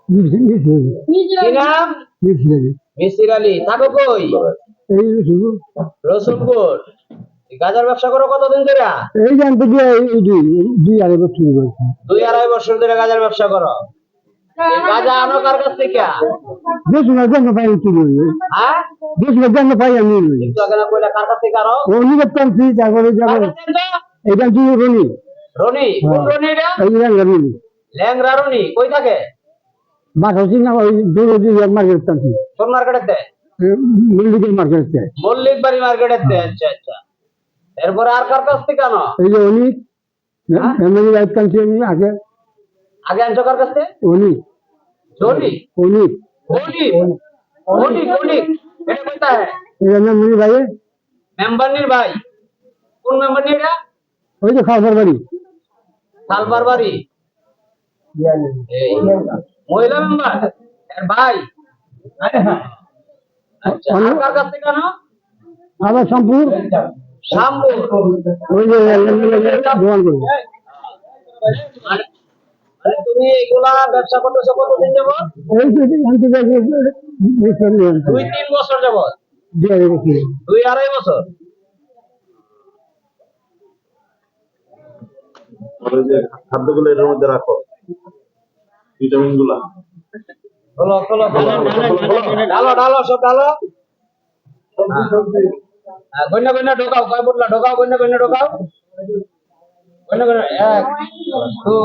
কি নাম? মিসির আলী। থাকো কই? রসুলপুর। গাজার ব্যবসা করো কতদিন ধরে? এই জানতে গিয়ে দুই আড়াই বছর শুরু করেছি। 2-2.5 বছর ধরে গাজার ব্যবসা করো। এই গাজা আনো কার কাছ থেকে? যে শোনার জন্য পাই কি বলবো, হ্যাঁ, যে শোনার জন্য পাই আমি একটু আগে না কইলা কার কাছ থেকে আনো? অনিকের টানছি, তারপরে কার যাবো কাছ থেকে আনো? এই টানছি রনি। রনি? কোন রনি এটা? এই রনি ল্যাংরা রনি কই থাকে? বাস হচ্ছি না, ওই দৌড়ি মার্কেট টানছি, কোন মার্কেটেতে? মল্লিকের মার্কেট। মল্লিক বাড়ি মার্কেটেতে। আচ্ছা আচ্ছা। এরপরে আর কার কাছ থেকে আনো? এই যে অনিক এমনি লাইট টানছি আমি আগে। আগে আনছো কার কাছ থেকে? অনিক জনি? অনিক অনিক? অনিক অনিক এটা কোথা है? এই মেমনি ভাই, মেম্বারনির ভাই। কোন মেম্বারনি এটা? ওই যে খাওয়ার বাড়ি। সালবার বাড়ি। এই মহিলা মেম্বার এর ভাই। আচ্ছা, আর কার কাছ থেকে আনো? আবার শ্যামপুর, শ্যামপুর। ওই যে দোকান করবো। মানে মানে তুমি এগুলা ব্যবসা করতেছো কতদিন যাবত? এই যে আনতে যাই 2-3 বছর যাবত। 2 2-2.5 বছর। যে খাদ্যগুলো এর মধ্যে রাখো, ভিটামিন গুলা খোলো খোলো ঢালো ঢালো সব ঢালো। গন্যা গন্যা ঢোকাও, কয় বটলা ঢোকাও, গন্যা গন্যা ঢোকাও। গন্যা গন্যা 1 2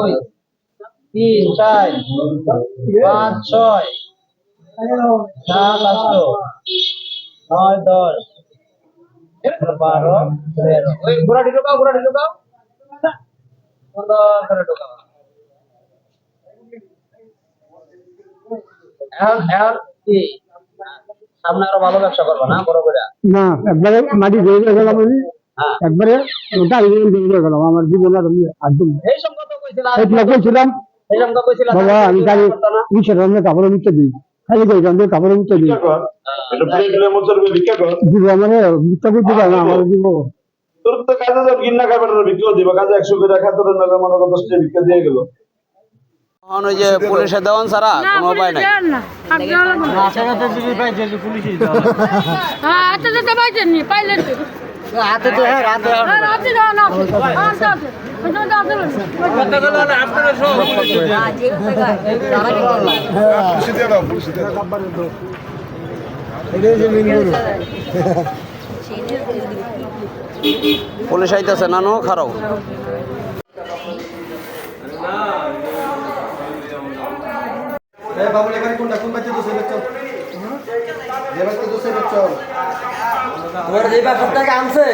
3 4 5 6 7 8 9 10 12 13। ওই ঘোড়াটি ঢোকাও, ঘোড়াটি ঢোকাও। সুন্দর করে ঢোকাও। এখন কি সামনে আরো ভালো ব্যবসা করবো না বড় করে? না, একবারে মাটি ধরে গেলাম আমি, হ্যাঁ, একবারে ওটা ধরে গেলাম আমার জীবন আর একদম। এই সম্পর্ক কইছিলাম, কইছিলাম এই সম্পর্ক কইছিলাম বাবা, আমি গাড়ি নিচে রান্না কাপড় মিটতে দিই, খালি করে রান্না কাপড় মিটতে দিই। এটা প্লেট মধ্যে বিক্রি কর, দিব মানে মিথ্যা করে দিবা না, আমার দিব। তোর তো কাজে তো কিনা খাবার বিক্রি করে দিবা, কাজে 100 করে রাখা, তোর নালে মনে কর 10 টাকা বিক্রি দিয়ে গেল। এখন ওই যে পুলিশে দেওয়ান ছাড়া কোনো উপায় নাই। হাতে তো হ্যাঁ রাতে পুলিশ আইতেছে নানো খারাপ। বাবুল এখানে কোনটা কোন বাচ্চা দোষে বাচ্চা যে বাচ্চা দোষে বাচ্চা তোমার যে ব্যাপারটাকে আনছে